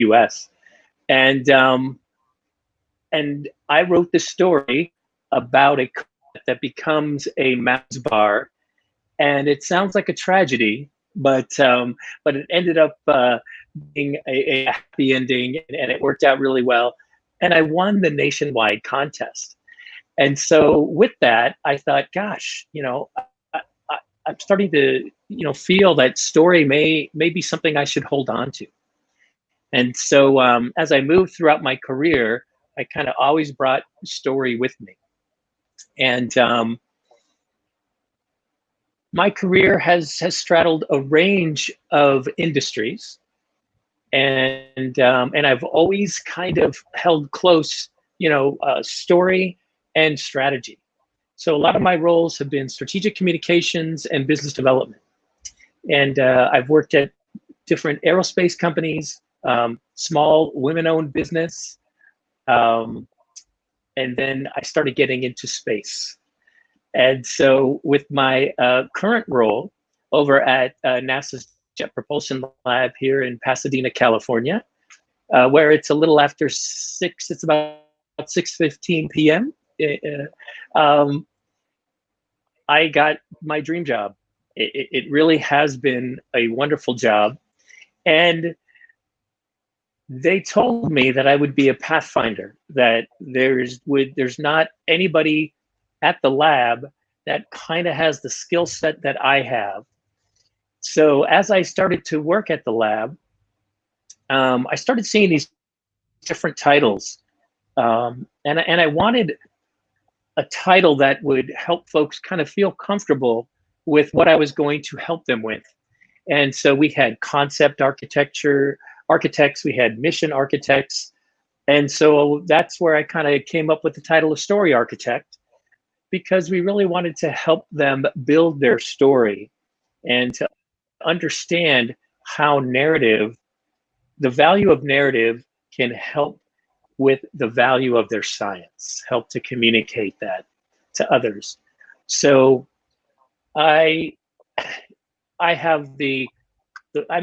U.S. And I wrote this story about a that becomes a mouse bar, and it sounds like a tragedy, but it ended up being a happy ending, and it worked out really well. And I won the nationwide contest. And so with that, I thought, gosh, I'm starting to, feel that story may be something I should hold on to. And so as I moved throughout my career, I kind of always brought story with me. And my career has straddled a range of industries, and I've always kind of held close, story and strategy. So a lot of my roles have been strategic communications and business development. And I've worked at different aerospace companies, small women-owned business, and then I started getting into space. And so with my current role over at NASA's Jet Propulsion Lab here in Pasadena, California, where it's a little after 6, it's about 6:15 p.m. I got my dream job. It really has been a wonderful job. And they told me that I would be a pathfinder, that there's not anybody at the lab that kind of has the skill set that I have. So as I started to work at the lab, I started seeing these different titles. And I wanted a title that would help folks kind of feel comfortable with what I was going to help them with. And so we had concept architects, we had mission architects. And so that's where I kind of came up with the title of story architect, because we really wanted to help them build their story and to understand how the value of narrative can help with the value of their science, help to communicate that to others. So I'm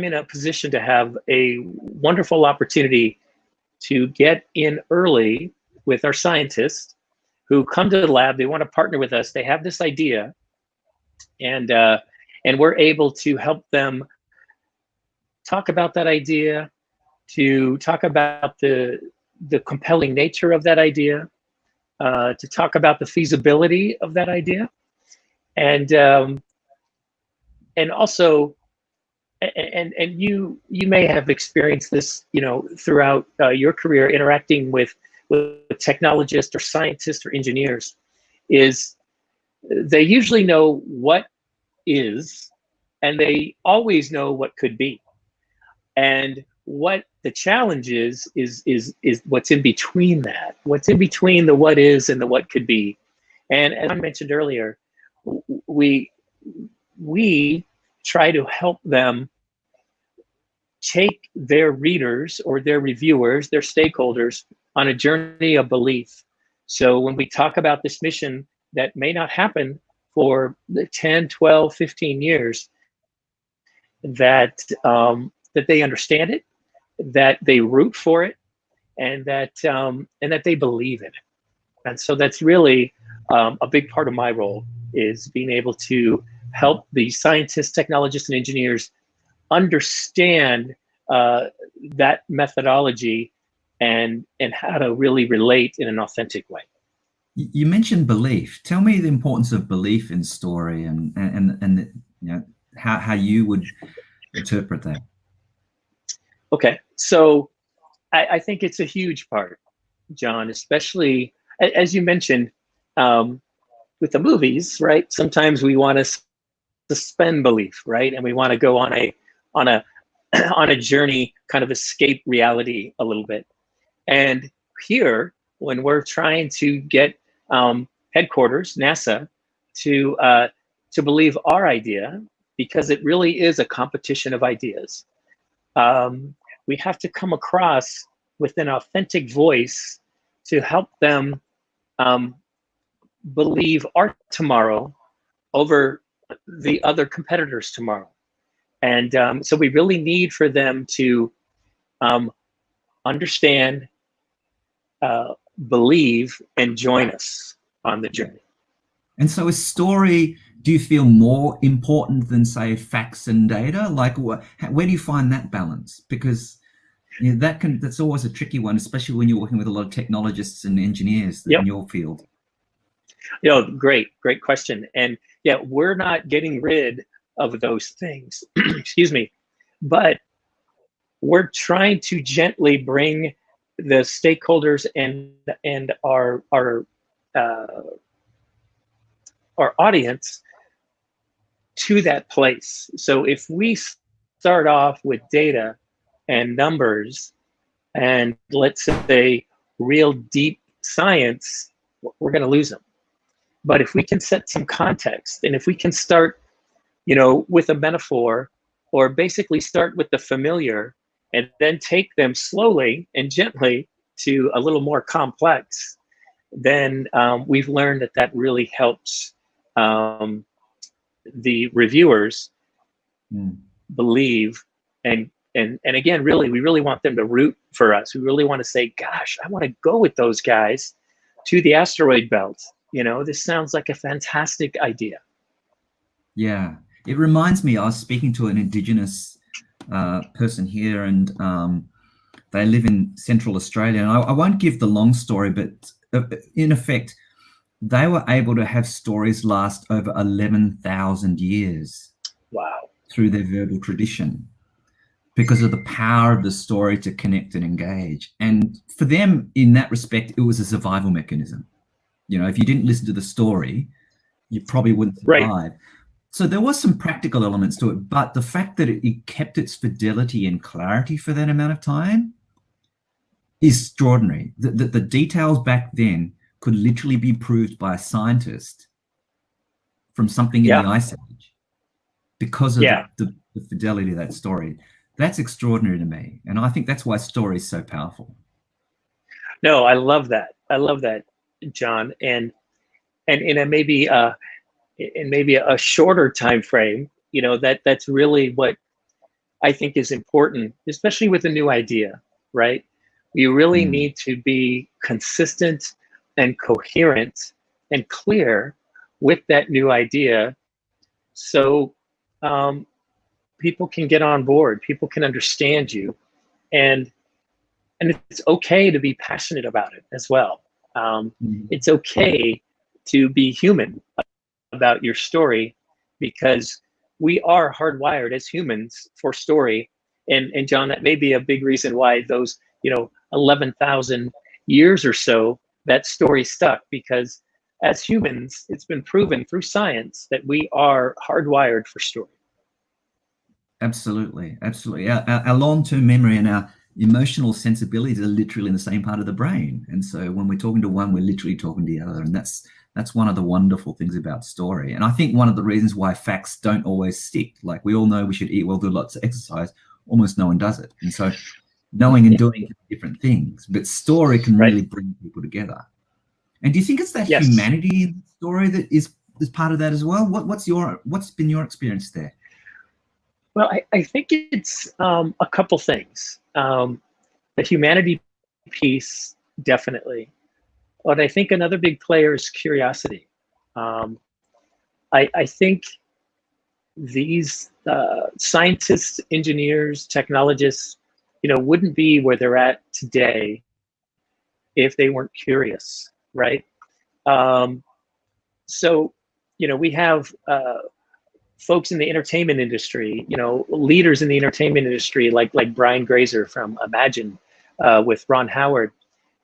in a position to have a wonderful opportunity to get in early with our scientists who come to the lab. They want to partner with us. They have this idea, and we're able to help them talk about that idea, to talk about the compelling nature of that idea, to talk about the feasibility of that idea, and also, and you may have experienced this, throughout your career interacting with technologists or scientists or engineers, is they usually know what is, and they always know what could be. And what the challenge is what's in between that, what's in between the what is and the what could be. And as I mentioned earlier, we try to help them take their readers or their reviewers, their stakeholders, on a journey of belief. So when we talk about this mission that may not happen for 10, 12, 15 years, that they understand it, that they root for it, and that they believe in it. And so that's really a big part of my role, is being able to help the scientists, technologists, and engineers understand that methodology and how to really relate in an authentic way. You mentioned belief. Tell me the importance of belief in story, and how you would interpret that. Okay, so I think it's a huge part, John, especially as you mentioned with the movies, right? Sometimes we want to suspend belief, right? And we want to go on a journey, kind of escape reality a little bit. And here, when we're trying to get headquarters, NASA, to believe our idea, because it really is a competition of ideas, we have to come across with an authentic voice to help them believe our tomorrow over the other competitors tomorrow. And so we really need for them to understand, believe, and join us on the journey. And so is story, do you feel more important than, say, facts and data? Like, where do you find that balance? Because that's always a tricky one, especially when you're working with a lot of technologists and engineers in your field. Great question. And yeah, we're not getting rid of those things, excuse me, but we're trying to gently bring the stakeholders and our audience to that place. So if we start off with data and numbers and, let's say, real deep science, we're going to lose them. But if we can set some context, and if we can start, with a metaphor, or basically start with the familiar and then take them slowly and gently to a little more complex, then we've learned that really helps the reviewers believe, and again, really, we really want them to root for us. We really want to say, gosh, I want to go with those guys to the asteroid belt. This sounds like a fantastic idea. Yeah, it reminds me, I was speaking to an Indigenous person here, and they live in Central Australia. And I won't give the long story, but in effect, they were able to have stories last over 11,000 years. Wow. Through their verbal tradition, because of the power of the story to connect and engage. And for them, in that respect, it was a survival mechanism. If you didn't listen to the story, you probably wouldn't survive. Right. So there was some practical elements to it, but the fact that it kept its fidelity and clarity for that amount of time is extraordinary. The details back then could literally be proved by a scientist from something in the Ice Age because of the fidelity of that story. That's extraordinary to me. And I think that's why story is so powerful. No, I love that. I love that, John. And in maybe a shorter time frame, that's really what I think is important, especially with a new idea, right? We really need to be consistent and coherent and clear with that new idea, so people can get on board, people can understand you, and it's okay to be passionate about it as well. It's okay to be human about your story, because we are hardwired as humans for story. And John, that may be a big reason why those 11,000 years or so that story stuck, because as humans, it's been proven through science that we are hardwired for story. Absolutely. Our long-term memory and our emotional sensibilities are literally in the same part of the brain. And so when we're talking to one, we're literally talking to the other. And that's one of the wonderful things about story. And I think one of the reasons why facts don't always stick, like we all know we should eat well, do lots of exercise, almost no one does it. And so knowing and doing different things, but story can really bring people together. And do you think it's that humanity in the story that is part of that as well? What's been your experience there? Well, I think it's a couple things. The humanity piece, definitely. But I think another big player is curiosity. I think these scientists, engineers, technologists, wouldn't be where they're at today if they weren't curious, right? So, we have folks in the entertainment industry, leaders in the entertainment industry, like Brian Grazer from Imagine, with Ron Howard.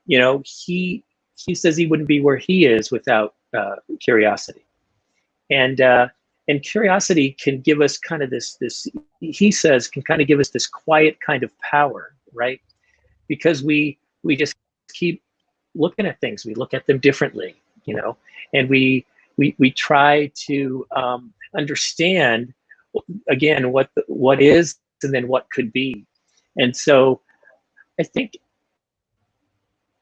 He says he wouldn't be where he is without curiosity, and curiosity can give us kind of this. He says can kind of give us this quiet kind of power, right? Because we just keep looking at things. We look at them differently, and we try to understand again what is and then what could be. And so I think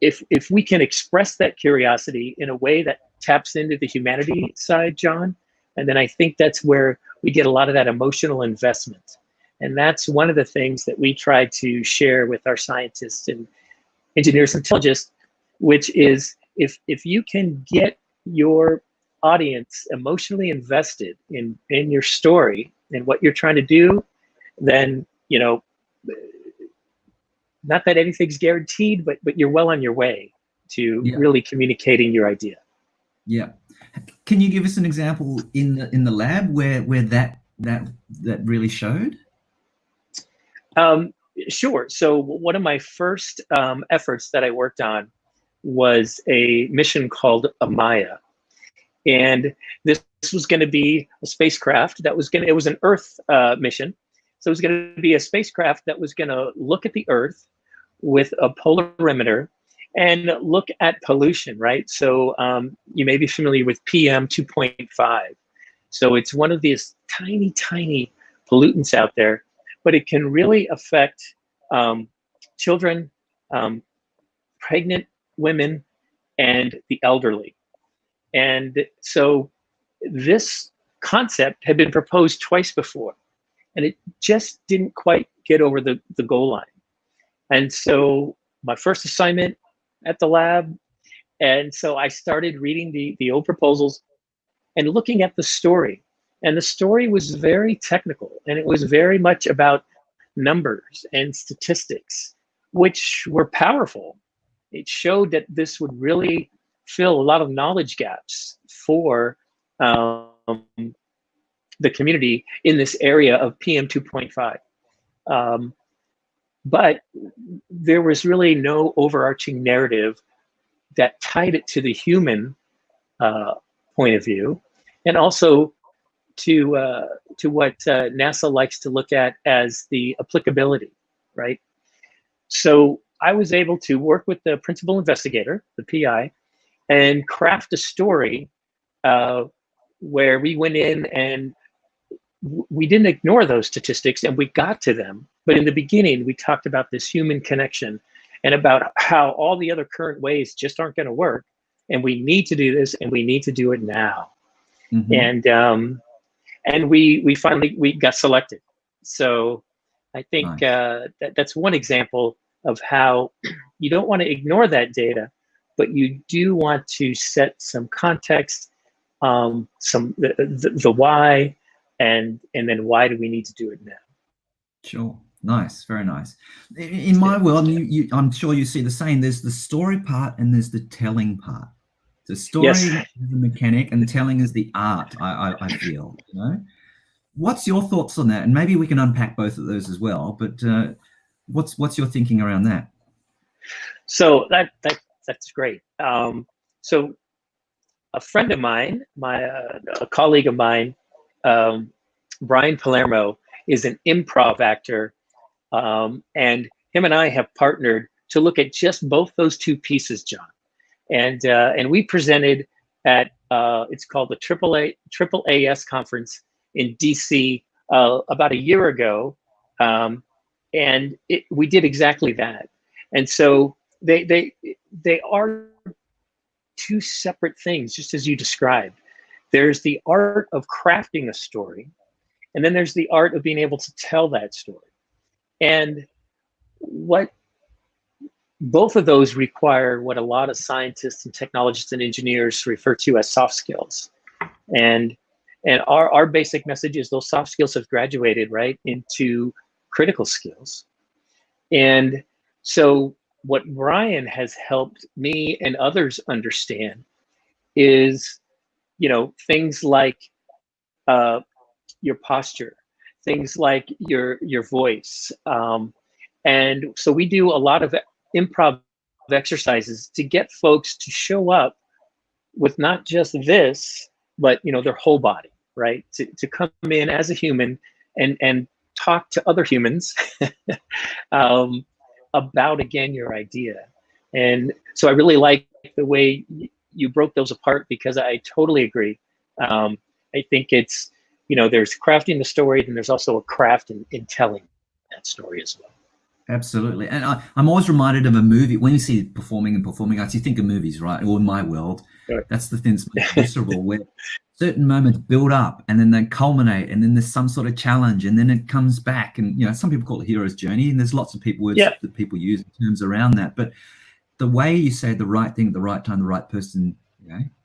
if we can express that curiosity in a way that taps into the humanity side, John, and then I think that's where we get a lot of that emotional investment. And that's one of the things that we try to share with our scientists and engineers and technologists, which is if you can get your audience emotionally invested in your story and what you're trying to do, then, you know, not that anything's guaranteed, but you're well on your way to really communicating your idea. Yeah. Can you give us an example in the lab where that really showed? Sure. So one of my first efforts that I worked on was a mission called Amaya. And this was going to be a spacecraft that was going to, it was an Earth mission. So it was going to be a spacecraft that was going to look at the Earth with a polarimeter and look at pollution, right? So you may be familiar with PM 2.5. So it's one of these tiny, tiny pollutants out there, but it can really affect children, pregnant women, and the elderly. And so this concept had been proposed twice before, and it just didn't quite get over the goal line. And so my first assignment at the lab, and so I started reading the old proposals and looking at the story. And the story was very technical, and it was very much about numbers and statistics, which were powerful. It showed that this would really fill a lot of knowledge gaps for the community in this area of PM 2.5. But there was really no overarching narrative that tied it to the human point of view, and also to what NASA likes to look at as the applicability, right? So I was able to work with the principal investigator, the PI, and craft a story where we went in and we didn't ignore those statistics and we got to them. But in the beginning, we talked about this human connection and about how all the other current ways just aren't going to work. And we need to do this, and we need to do it now. Mm-hmm. And we finally got selected. So I think that's one example of how you don't want to ignore that data, but you do want to set some context, the why, and then why do we need to do it now? Sure. Nice. Very nice. In my world, I'm sure you see the same. There's the story part and there's the telling part. The story is the mechanic and the telling is the art, I feel, you know. What's your thoughts on that? And maybe we can unpack both of those as well, but what's your thinking around that? So that's great. So a friend of mine, a colleague of mine, Brian Palermo, is an improv actor, and him and I have partnered to look at just both those two pieces, John. And we presented at it's called the AAAS conference in DC about a year ago, and we did exactly that. And so they are two separate things, just as you described. There's the art of crafting a story, and then there's the art of being able to tell that story. And what both of those require what a lot of scientists and technologists and engineers refer to as soft skills. And our basic message is those soft skills have graduated right into critical skills. And so what Brian has helped me and others understand is, you know, things like your posture, things like your voice. And so we do a lot of improv exercises to get folks to show up with not just this, but, you know, their whole body, right? To come in as a human and talk to other humans about, again, your idea. And so I really like the way you broke those apart, because I totally agree. I think it's, you know, there's crafting the story, and there's also a craft in telling that story as well. Absolutely. And I'm always reminded of a movie. When you see performing arts, you think of movies, right? Or in my world, that's the thing that's most visceral, where certain moments build up and then they culminate, and then there's some sort of challenge, and then it comes back. And some people call it hero's journey, and there's lots of words that people use in terms around that. But the way you say the right thing at the right time, the right person,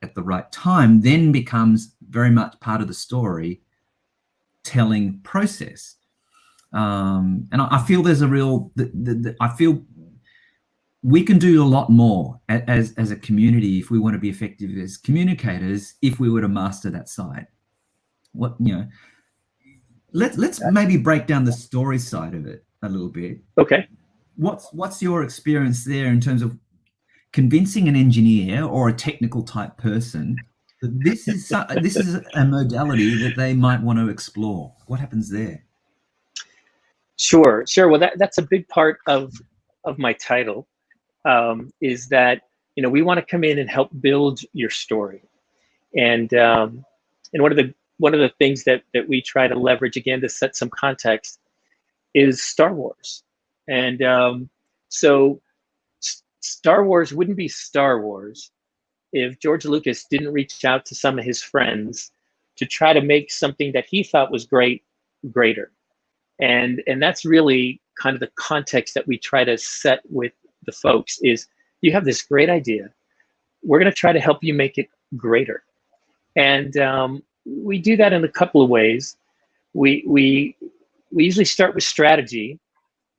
at the right time, then becomes very much part of the story telling process. And I feel there's a real, I feel we can do a lot more as a community if we want to be effective as communicators, if we were to master that side. Let's maybe break down the story side of it a little bit. Okay. What's your experience there in terms of convincing an engineer or a technical type person that this is a modality that they might want to explore? What happens there? Sure. Well, that's a big part of my title, is that we want to come in and help build your story, and one of the things that we try to leverage, again, to set some context, is Star Wars, and so Star Wars wouldn't be Star Wars if George Lucas didn't reach out to some of his friends to try to make something that he thought was greater. And that's really kind of the context that we try to set with the folks is, you have this great idea. We're going to try to help you make it greater. And we do that in a couple of ways. We usually start with strategy,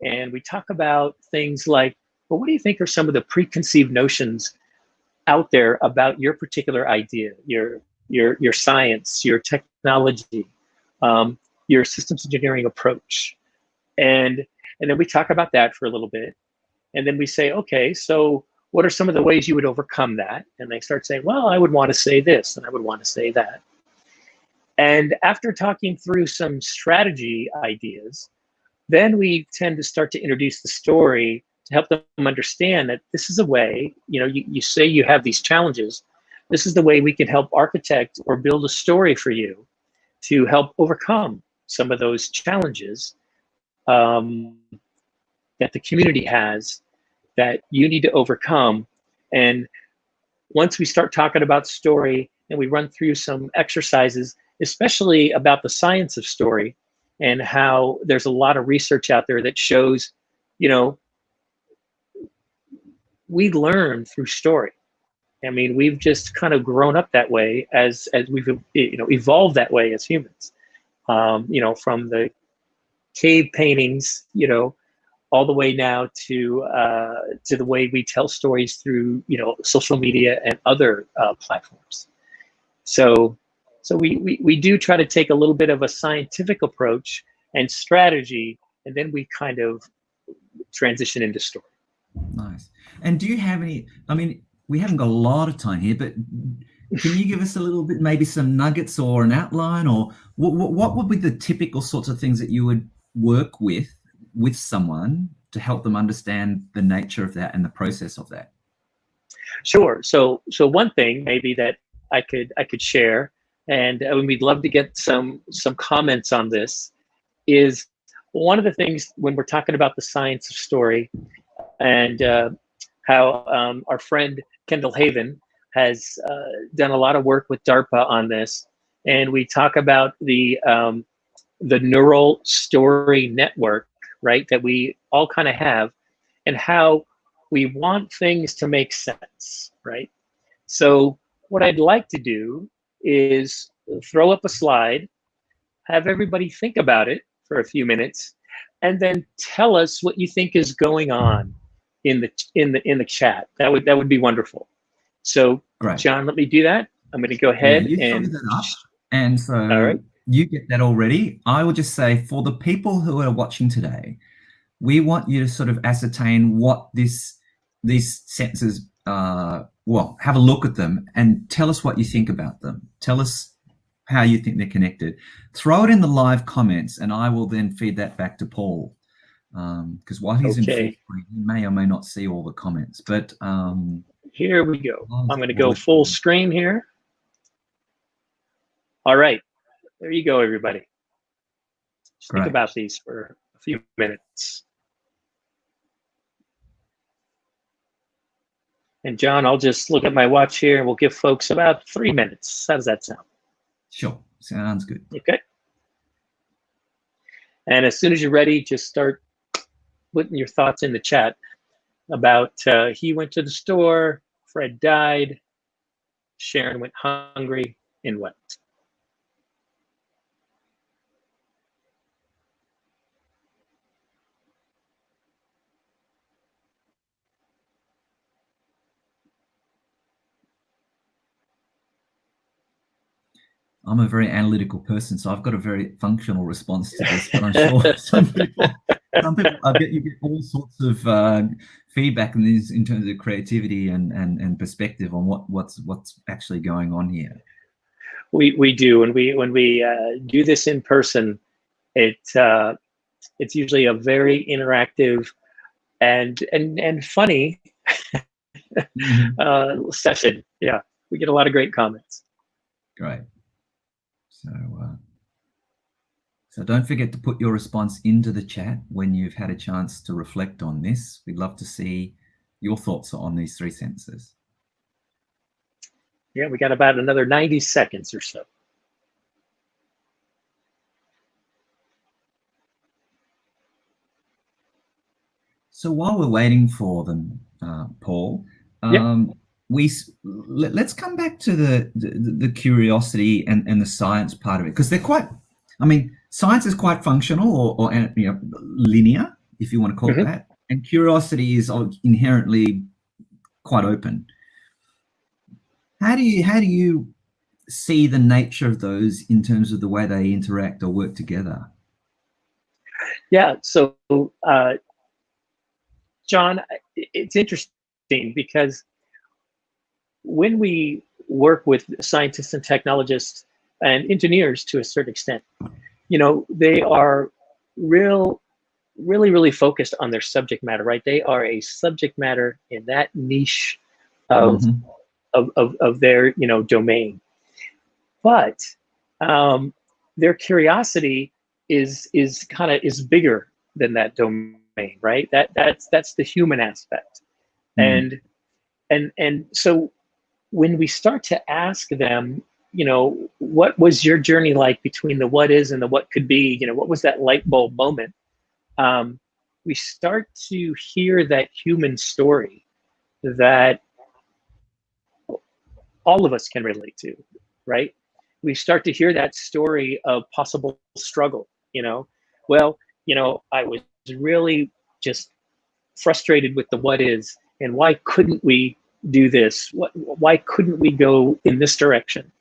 and we talk about things like, well, what do you think are some of the preconceived notions out there about your particular idea, your science, your technology, your systems engineering approach? And then we talk about that for a little bit. And then we say, okay, so what are some of the ways you would overcome that? And they start saying, well, I would want to say this, and I would want to say that. And after talking through some strategy ideas, then we tend to start to introduce the story to help them understand that this is a way, you say you have these challenges. This is the way we can help architect or build a story for you to help overcome some of those challenges that the community has that you need to overcome. And once we start talking about story and we run through some exercises, especially about the science of story and how there's a lot of research out there that shows, we learn through story. I mean, we've just kind of grown up that way as we've evolved that way as humans. From the cave paintings, all the way now to the way we tell stories through social media and other platforms. So we do try to take a little bit of a scientific approach and strategy, and then we kind of transition into story. Nice. And do you have any, we haven't got a lot of time here, but can you give us a little bit, maybe some nuggets or an outline, or what would be the typical sorts of things that you would work with someone to help them understand the nature of that and the process of that? Sure. So one thing maybe that I could share, and we'd love to get some comments on this, is one of the things when we're talking about the science of story, and how our friend Kendall Haven has done a lot of work with DARPA on this, and we talk about the neural story network, right, that we all kind of have, and how we want things to make sense, right? So what I'd like to do is throw up a slide, have everybody think about it for a few minutes, and then tell us what you think is going on in the chat. That would be wonderful. So, right. John, let me do that. I'm going to go ahead and that up. And so all right. You get that already. I will just say, for the people who are watching today, we want you to sort of ascertain what these sentences have a look at them and tell us what you think about them. Tell us how you think they're connected. Throw it in the live comments, and I will then feed that back to Paul. Because while he's in full screen, he may or may not see all the comments. But here we go. I'm going to go full screen here. All right. There you go, everybody. Just think about these for a few minutes. And John, I'll just look at my watch here, and we'll give folks about 3 minutes. How does that sound? Sure. Sounds good. Okay. And as soon as you're ready, just start putting your thoughts in the chat about he went to the store, Fred died, Sharon went hungry, and wept. I'm a very analytical person, so I've got a very functional response to this, but I'm sure some people, I bet you get all sorts of feedback in these in terms of creativity and perspective on what's actually going on here. We do when we do this in person. It's usually a very interactive and funny session. Yeah, we get a lot of great comments. Great. So don't forget to put your response into the chat when you've had a chance to reflect on this. We'd love to see your thoughts on these three senses. Yeah, we got about another 90 seconds or so. So while we're waiting for them, Paul, let's come back to the curiosity and the science part of it, because they're quite, I mean, science is quite functional or linear, if you want to call it that, and curiosity is inherently quite open. How do you see the nature of those in terms of the way they interact or work together? Yeah, so John, it's interesting because when we work with scientists and technologists and engineers to a certain extent, they are really focused on their subject matter, right? They are a subject matter in that niche of their domain, but their curiosity is bigger than that domain, right? That's the human aspect. And so when we start to ask them, what was your journey like between the what is and the what could be, what was that light bulb moment? We start to hear that human story that all of us can relate to, right? We start to hear that story of possible struggle, I was really just frustrated with the what is, and why couldn't we do this? Why couldn't we go in this direction?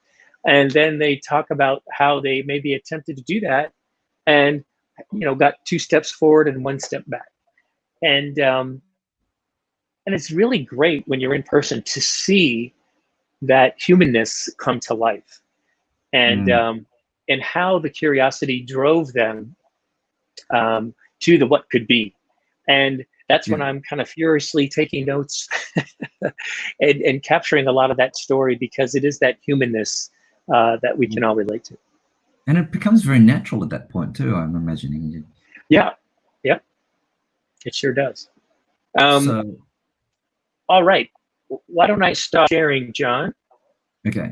And then they talk about how they maybe attempted to do that and got 2 steps forward and 1 step back. And it's really great when you're in person to see that humanness come to life, and how the curiosity drove them to the what could be. And that's when I'm kind of furiously taking notes and capturing a lot of that story, because it is that humanness that we can all relate to. And it becomes very natural at that point too, I'm imagining. Yeah, it sure does. All right, why don't I stop sharing, John? Okay.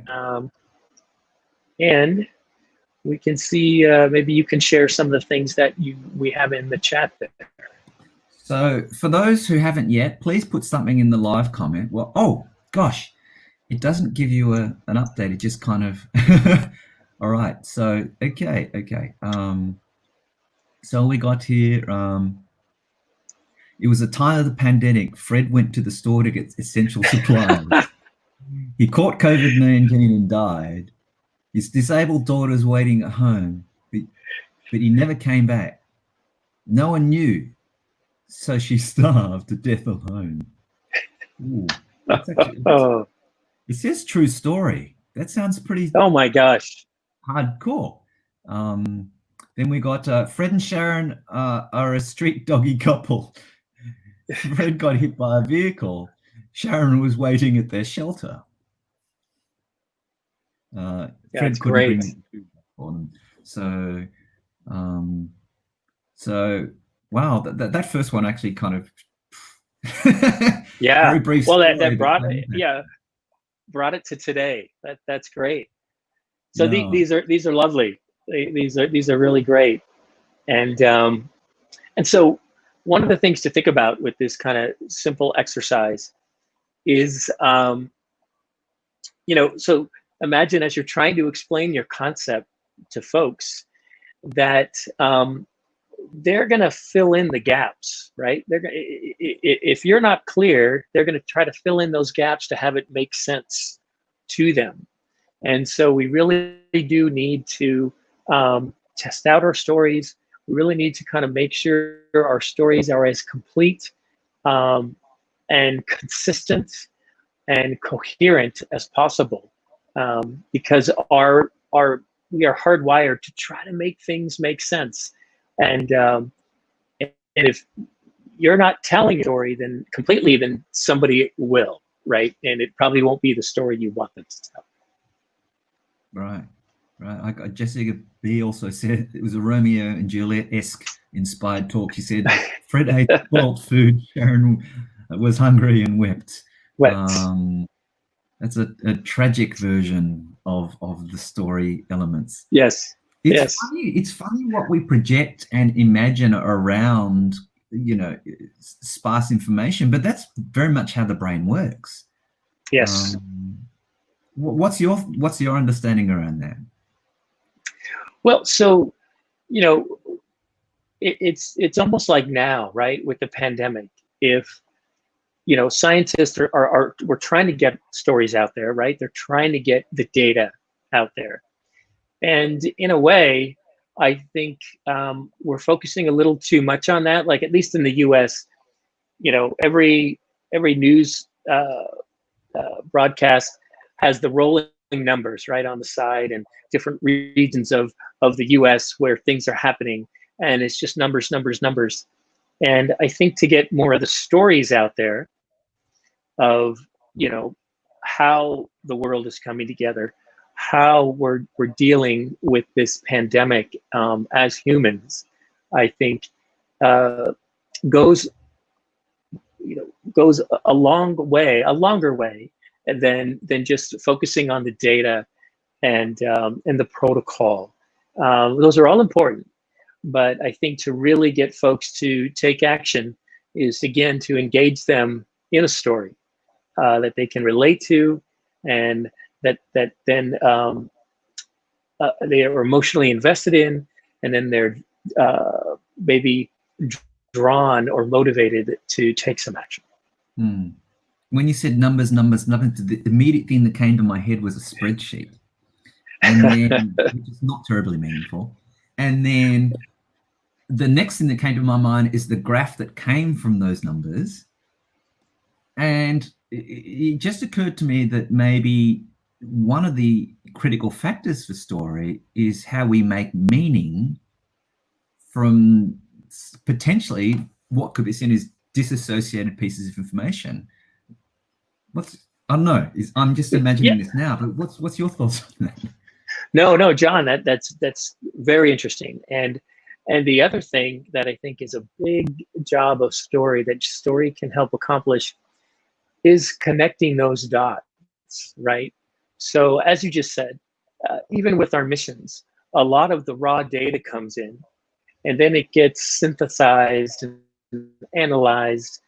And we can see, maybe you can share some of the things that we have in the chat there. So for those who haven't yet, please put something in the live comment. Well, oh gosh, it doesn't give you an update. It just kind of, all right. So, okay. So we got here, it was a time of the pandemic. Fred went to the store to get essential supplies. He caught COVID-19 and died. His disabled daughter's waiting at home, but he never came back. No one knew, so she starved to death alone. Ooh, it says true story. That sounds pretty. Oh my gosh, hardcore. Then we got Fred and Sharon are a street doggy couple. Fred got hit by a vehicle. Sharon was waiting at their shelter. Fred couldn't bring food on. So, wow, that first one actually kind of very brief. Well, that brought it to today. That's great. So No. these are lovely. These are really great. And so one of the things to think about with this kind of simple exercise is, so imagine as you're trying to explain your concept to folks that they're going to fill in the gaps, right? If you're not clear, they're going to try to fill in those gaps to have it make sense to them. And so we really do need to test out our stories. We really need to kind of make sure our stories are as complete and consistent and coherent as possible, because we are hardwired to try to make things make sense. And if you're not telling a story then completely, then somebody will, right? And it probably won't be the story you want them to tell. Right. Jessica B also said it was a Romeo and Juliet-esque inspired talk. She said Fred ate spoiled food, Sharon was hungry and wept. That's a tragic version of the story elements. Yes. It's funny what we project and imagine around, sparse information, but that's very much how the brain works. Yes. What's your understanding around that? Well, so, it's almost like now, right, with the pandemic, if, scientists we're trying to get stories out there, right? They're trying to get the data out there. And in a way, I think we're focusing a little too much on that. Like, at least in the US, every news broadcast has the rolling numbers right on the side, and different regions of the US where things are happening. And it's just numbers. And I think to get more of the stories out there of, how the world is coming together, how we're dealing with this pandemic as humans, I think goes a longer way than just focusing on the data and the protocol. Those are all important, but I think to really get folks to take action is, again, to engage them in a story that they can relate to, and that then they are emotionally invested in, and then they're maybe drawn or motivated to take some action. When you said numbers, the immediate thing that came to my head was a spreadsheet, and then which is not terribly meaningful. And then the next thing that came to my mind is the graph that came from those numbers. And it just occurred to me that maybe one of the critical factors for story is how we make meaning from potentially what could be seen as disassociated pieces of information. I don't know. I'm just imagining this now, but what's your thoughts on that? No, John, that's very interesting. And the other thing that I think is a big job of story that story can help accomplish is connecting those dots, right? So as you just said, even with our missions, a lot of the raw data comes in, and then it gets synthesized and analyzed.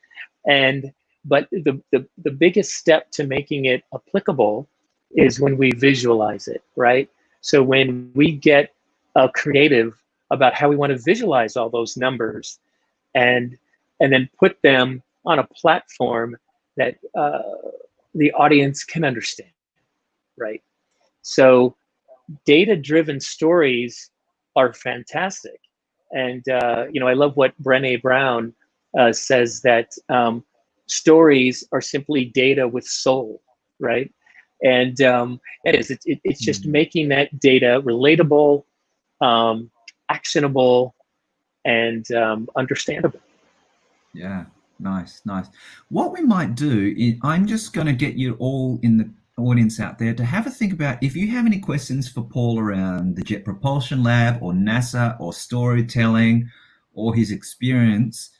But the biggest step to making it applicable is when we visualize it, right? So when we get creative about how we want to visualize all those numbers, and then put them on a platform that the audience can understand, right? So data-driven stories are fantastic. And, I love what Brené Brown says, that stories are simply data with soul, right? And it's just making that data relatable, actionable, and understandable. Yeah, nice. What we might do is, I'm just going to get you all in the audience out there to have a think about, if you have any questions for Paul around the Jet Propulsion Lab or NASA or storytelling or his experience,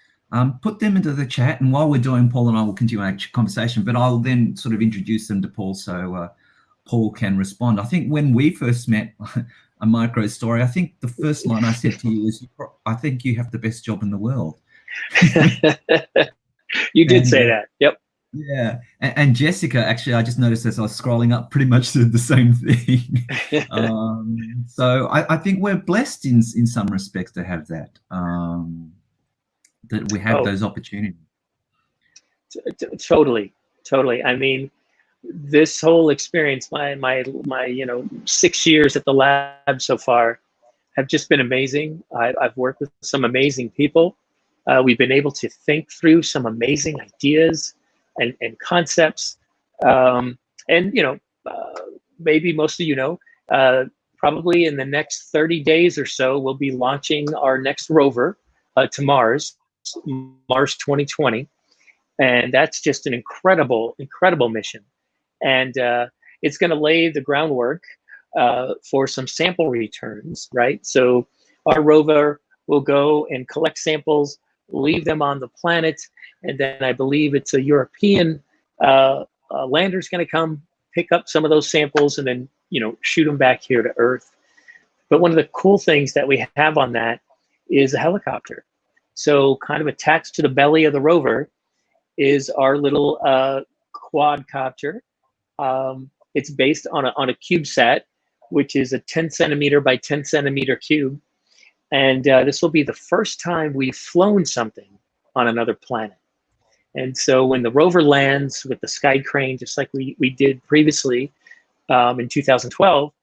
put them into the chat. And while we're doing, Paul and I will continue our conversation, but I'll then sort of introduce them to Paul. So Paul can respond. I think when we first met, a micro story, I think the first line I said to you was, I think you have the best job in the world. You did And, say that. Yep. Yeah. And Jessica, actually, I just noticed as I was scrolling up, pretty much said the same thing. So I think we're blessed in some respects to have that, that we have those opportunities. Totally. I mean, this whole experience, my 6 years at the lab so far, have just been amazing. I've worked with some amazing people. We've been able to think through some amazing ideas and concepts. And maybe most of probably in the next 30 days or so, we'll be launching our next rover to Mars 2020. And that's just an incredible mission. And it's going to lay the groundwork for some sample returns, right? So our rover will go and collect samples, leave them on the planet, and then I believe it's a European lander's going to come pick up some of those samples and then shoot them back here to Earth. But one of the cool things that we have on that is a helicopter. So kind of attached to the belly of the rover is our little quadcopter. It's based on a CubeSat, which is a 10 centimeter by 10 centimeter cube. And this will be the first time we've flown something on another planet. And so when the rover lands with the sky crane, just like we did previously in 2012,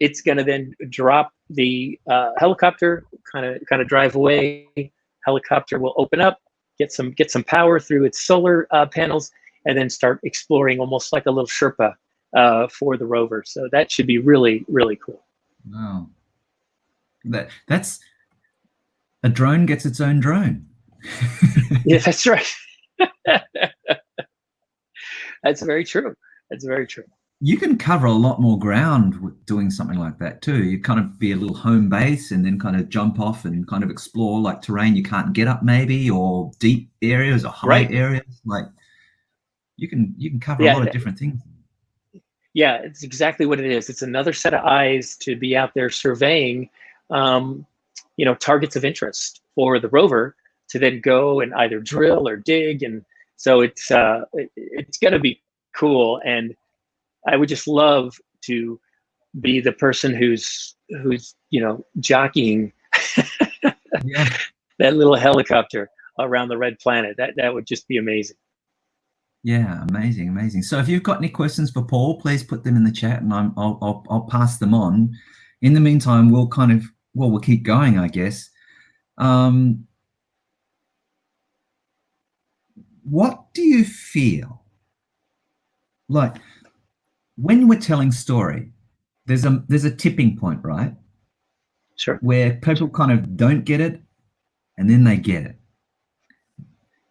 it's going to then drop the helicopter, kind of drive away. Helicopter will open up, get some power through its solar panels, and then start exploring almost like a little Sherpa for the rover. So that should be really, really cool. Wow. That's a drone gets its own drone. Yeah, that's right. That's very true. You can cover a lot more ground with doing something like that too. You kind of be a little home base and then kind of jump off and kind of explore like terrain you can't get up maybe, or deep areas or high areas. Like you can cover a lot of different things. Yeah, it's exactly what it is. It's another set of eyes to be out there surveying, targets of interest for the rover to then go and either drill or dig. And so it's going to be cool. And I would just love to be the person who's jockeying that little helicopter around the red planet. That would just be amazing. Yeah, amazing. So if you've got any questions for Paul, please put them in the chat, and I'll pass them on. In the meantime, we'll keep going, I guess. What do you feel like when we're telling story? There's a tipping point, right? Sure. Where people kind of don't get it, and then they get it.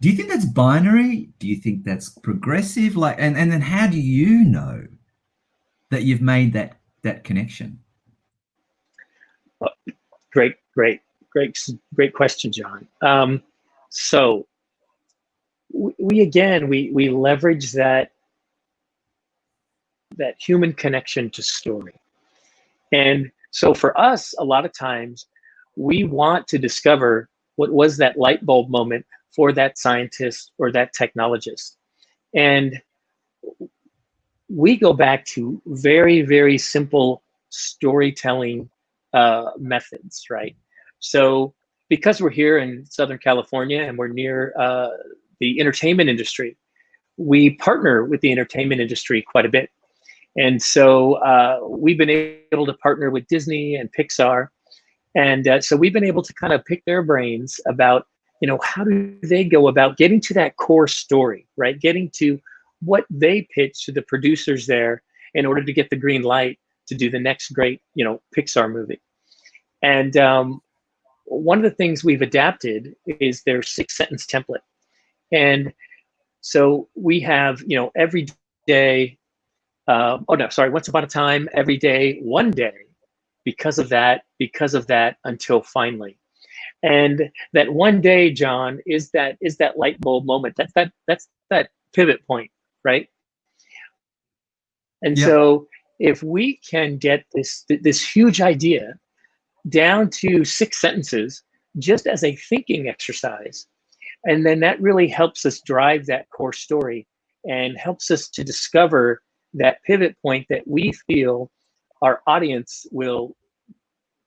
Do you think that's binary? Do you think that's progressive? Like, and then how do you know that you've made that connection? Great question, John. So we leverage that human connection to story. And so for us, a lot of times we want to discover what was that light bulb moment for that scientist or that technologist. And we go back to very, very simple storytelling methods, right? So because we're here in Southern California and we're near the entertainment industry, we partner with the entertainment industry quite a bit. And so we've been able to partner with Disney and Pixar. And so we've been able to kind of pick their brains about, how do they go about getting to that core story, right? Getting to what they pitch to the producers there in order to get the green light to do the next great, Pixar movie. And one of the things we've adapted is their 6-sentence template. And so we have, every day, once upon a time, every day, one day, because of that, until finally. And that one day, John, is that light bulb moment. That's that pivot point, right? And Yep. so if we can get this huge idea down to 6 sentences, just as a thinking exercise, and then that really helps us drive that core story and helps us to discover that pivot point that we feel our audience will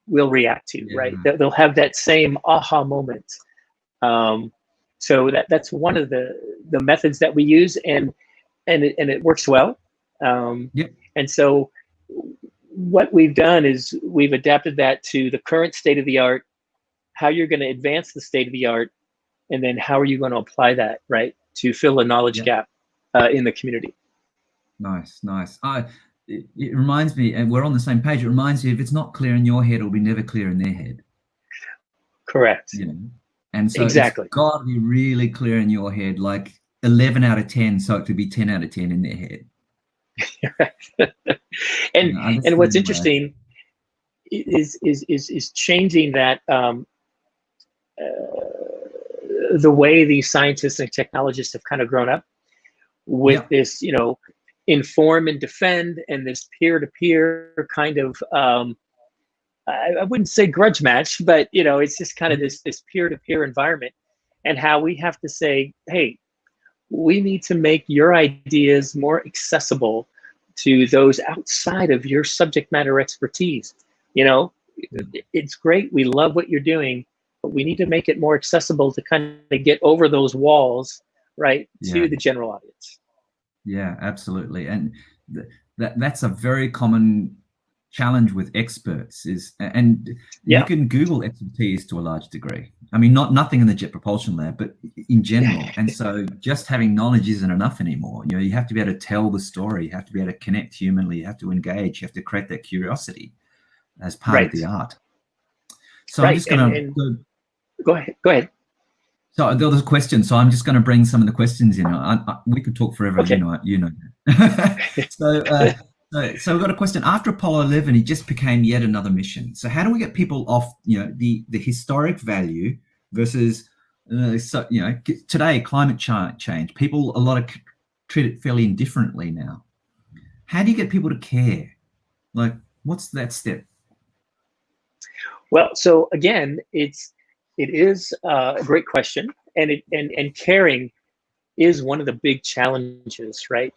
react to, Yeah. right? They'll have that same aha moment. So that's one of the methods that we use, and it works well. Yep. And so what we've done is we've adapted that to the current state of the art, how you're going to advance the state of the art, and then how are you going to apply that, right, to fill a knowledge gap in the community. Nice. It reminds me, and we're on the same page, it reminds me, if it's not clear in your head, it'll be never clear in their head. Correct. You know? And so exactly. It's got to be really clear in your head, like 11 out of 10, so it could be 10 out of 10 in their head. And what's interesting is changing that the way these scientists and technologists have kind of grown up with this, inform and defend, and this peer-to-peer kind of I wouldn't say grudge match, but it's just kind of this peer-to-peer environment, and how we have to say, hey, we need to make your ideas more accessible to those outside of your subject matter expertise. It's great, we love what you're doing, but we need to make it more accessible to kind of get over those walls, right, to the general audience. Yeah, absolutely. And that's a very common challenge with experts you can Google expertise to a large degree. I mean, nothing in the Jet Propulsion Lab, but in general. And so just having knowledge isn't enough anymore. You have to be able to tell the story. You have to be able to connect humanly. You have to engage. You have to create that curiosity as part of the art. So I'm just going to go ahead. So there was a question, so I'm just going to bring some of the questions in. We could talk forever, okay. you know. So we've got a question. After Apollo 11, it just became yet another mission. So how do we get people off, the historic value versus, today, climate change? People, a lot of treat it fairly indifferently now. How do you get people to care? Like, what's that step? Well, so again, it is a great question, and caring is one of the big challenges, right?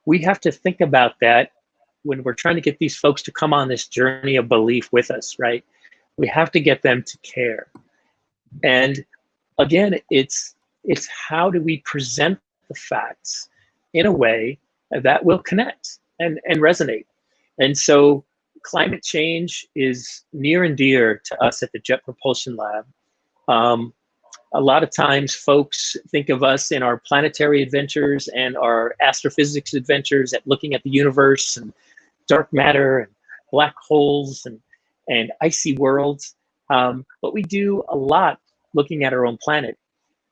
We have to think about that when we're trying to get these folks to come on this journey of belief with us, right? We have to get them to care. And again, it's how do we present the facts in a way that will connect and resonate. And so climate change is near and dear to us at the Jet Propulsion Lab. A lot of times folks think of us in our planetary adventures and our astrophysics adventures at looking at the universe and dark matter and black holes and icy worlds. But we do a lot looking at our own planet.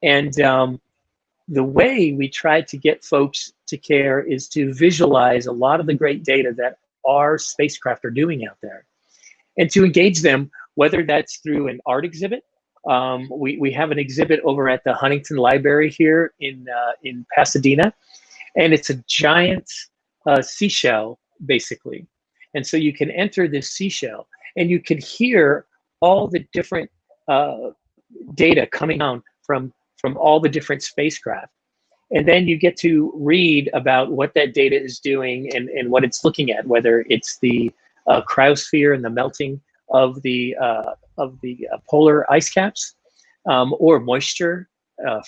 And the way we try to get folks to care is to visualize a lot of the great data that our spacecraft are doing out there, and to engage them, whether that's through an art exhibit. We have an exhibit over at the Huntington Library here in Pasadena, and it's a giant seashell, basically. And so you can enter this seashell, and you can hear all the different data coming on from all the different spacecraft. And then you get to read about what that data is doing and what it's looking at, whether it's the cryosphere and the melting of the polar ice caps, or moisture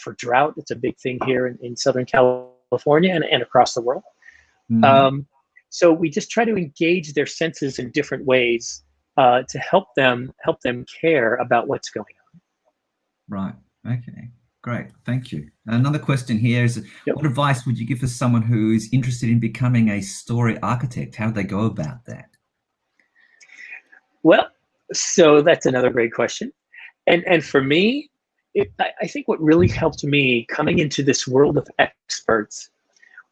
for drought. It's a big thing here in Southern California and across the world. Mm-hmm. So we just try to engage their senses in different ways to help them care about what's going on. Right. Okay. Great. Thank you. Another question here is, what advice would you give for someone who is interested in becoming a story architect? How do they go about that? Well, so that's another great question. And for me, I think what really helped me coming into this world of experts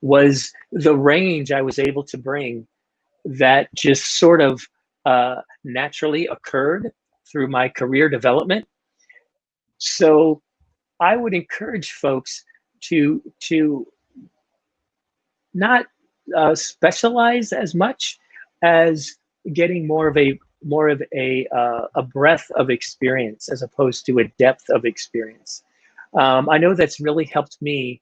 was the range I was able to bring that just sort of naturally occurred through my career development. So I would encourage folks to not specialize as much as getting more of a breadth of experience as opposed to a depth of experience. I know that's really helped me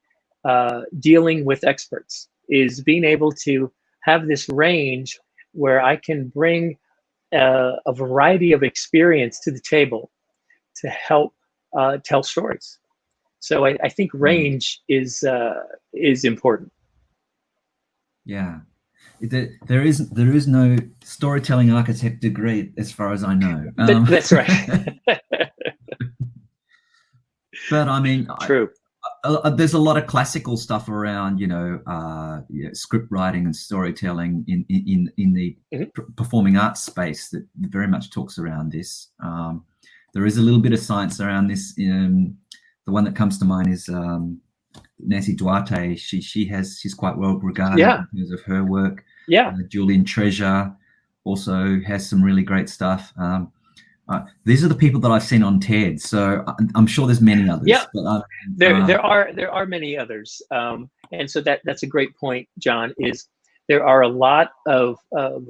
dealing with experts, is being able to have this range where I can bring a variety of experience to the table to help tell stories. So I think range is important. Yeah. There is no storytelling architect degree as far as I know. That's right. But I mean, True. There's a lot of classical stuff around, script writing and storytelling in the performing arts space that very much talks around this. There is a little bit of science around this. The one that comes to mind is Nancy Duarte. She's quite well regarded in terms of her work. Julian Treasure also has some really great stuff. These are the people that I've seen on TED, so I'm sure there's many others. Yeah, but, there are many others, and so that's a great point, John. Is there are a lot of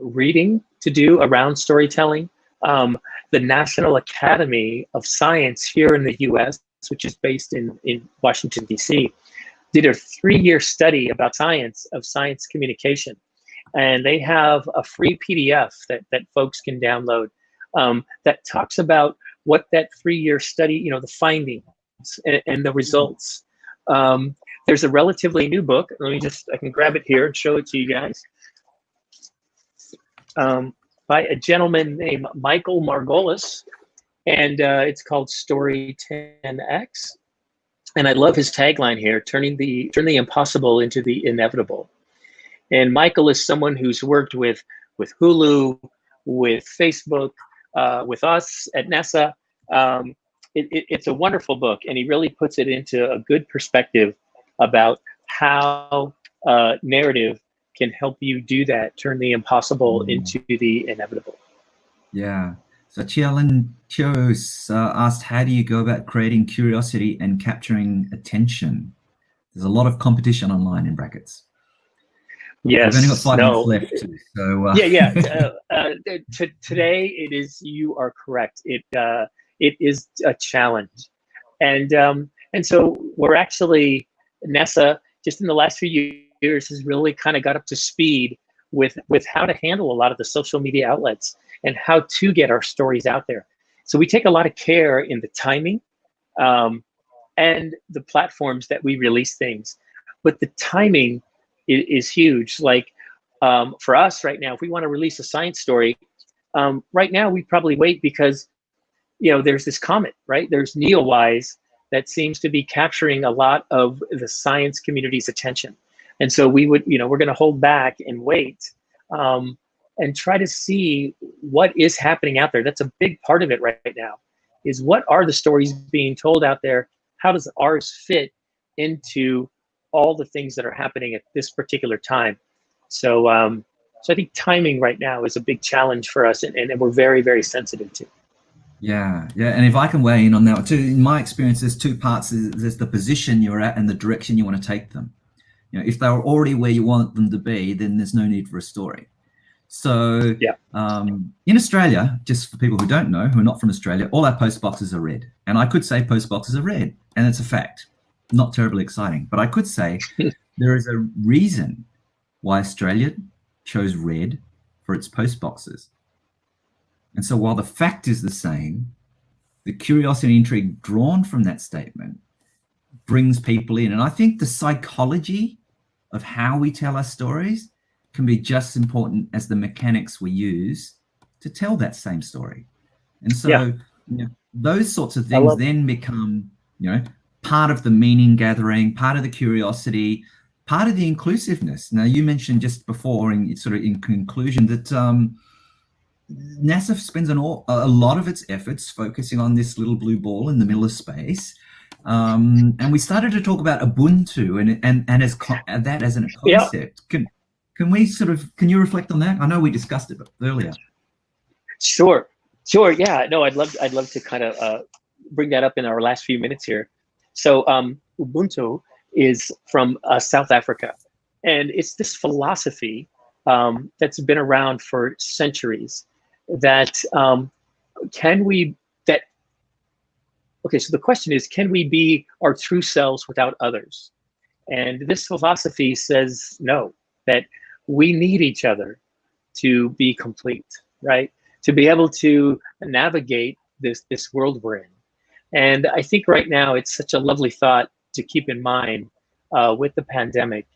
reading to do around storytelling. The National Academy of Science here in the U.S., which is based in Washington, D.C., did a 3-year study about science communication, and they have a free PDF that folks can download. That talks about what that 3-year study, the findings and the results. There's a relatively new book. I can grab it here and show it to you guys. By a gentleman named Michael Margolis, and it's called Story 10X. And I love his tagline here: turn the impossible into the inevitable. And Michael is someone who's worked with Hulu, with Facebook, with us at NASA. It's a wonderful book, and he really puts it into a good perspective about how narrative can help you do that, turn the impossible into the inevitable. Yeah. So Chialan Chios asked, how do you go about creating curiosity and capturing attention? There's a lot of competition online, in brackets. Yes. We've only got 5 minutes left. So today it is. You are correct. It is a challenge, and so we're actually, NASA just in the last few years has really kind of got up to speed with how to handle a lot of the social media outlets and how to get our stories out there. So we take a lot of care in the timing and the platforms that we release things, but the timing is huge. Like for us right now, if we want to release a science story, right now we probably wait because there's this comet, right? There's Neowise that seems to be capturing a lot of the science community's attention, and so we're going to hold back and wait and try to see what is happening out there. That's a big part of it right now. Is what are the stories being told out there? How does ours fit into all the things that are happening at this particular time? So I think timing right now is a big challenge for us, and we're very, very sensitive to. Yeah. And if I can weigh in on that too, in my experience, there's 2 parts. There's the position you're at and the direction you want to take them. If they're already where you want them to be, then there's no need for a story. So in Australia, just for people who don't know, who are not from Australia, all our post boxes are red. And I could say post boxes are red, and it's a fact. Not terribly exciting, but I could say there is a reason why Australia chose red for its post boxes. And so while the fact is the same, the curiosity and intrigue drawn from that statement brings people in. And I think the psychology of how we tell our stories can be just as important as the mechanics we use to tell that same story. And so those sorts of things then become, part of the meaning gathering, part of the curiosity, part of the inclusiveness. Now, you mentioned just before, in conclusion, that NASA spends a lot of its efforts focusing on this little blue ball in the middle of space. And we started to talk about Ubuntu and as that as a concept. Can you reflect on that? I know we discussed it earlier. Sure. Yeah. No, I'd love to kind of bring that up in our last few minutes here. So Ubuntu is from South Africa, And it's this philosophy that's been around for centuries that can we, that, okay, so the question is, can we be our true selves without others? And this philosophy says no, that we need each other to be complete, right? To be able to navigate this world we're in. And I think right now it's such a lovely thought to keep in mind with the pandemic,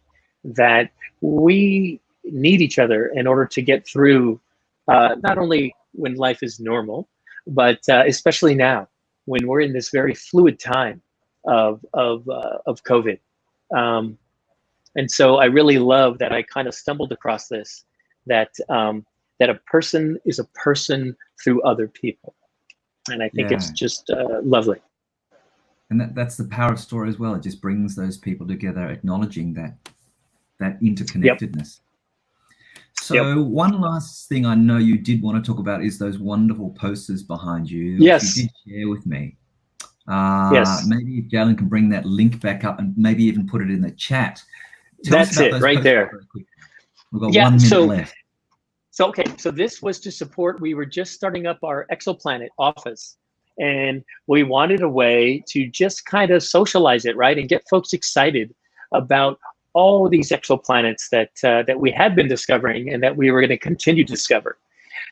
that we need each other in order to get through not only when life is normal, but especially now when we're in this very fluid time of COVID. And so I really love that I kind of stumbled across this, that that a person is a person through other people. And I think it's just lovely. And that's the power of story as well. It just brings those people together, acknowledging that interconnectedness. Yep. So one last thing I know you did want to talk about is those wonderful posters behind you. Yes. You did share with me. Yes. Maybe if Jalen can bring that link back up and maybe even put it in the chat. That's it right there. We've got 1 minute left. So, okay, so this was to support, we were just starting up our exoplanet office, and we wanted a way to just kind of socialize it, right? And get folks excited about all these exoplanets that we had been discovering and that we were going to continue to discover.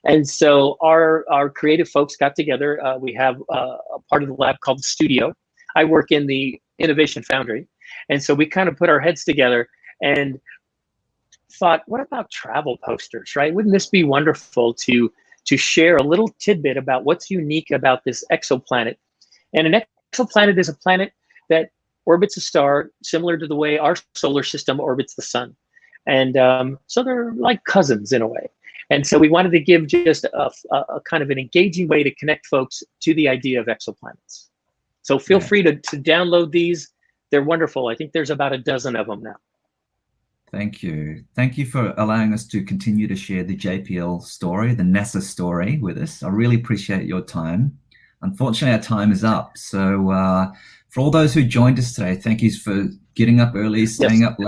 And so our creative folks got together. We have a part of the lab called the studio. I work in the Innovation Foundry. And so we kind of put our heads together and thought, what about travel posters, right? Wouldn't this be wonderful to share a little tidbit about what's unique about this exoplanet? And an exoplanet is a planet that orbits a star similar to the way our solar system orbits the sun. And so they're like cousins in a way. And so we wanted to give just a kind of an engaging way to connect folks to the idea of exoplanets. So feel free to download these. They're wonderful. I think there's about a dozen of them now. Thank you. Thank you for allowing us to continue to share the JPL story, the NASA story with us. I really appreciate your time. Unfortunately, our time is up. So for all those who joined us today, thank you for getting up early, staying up late.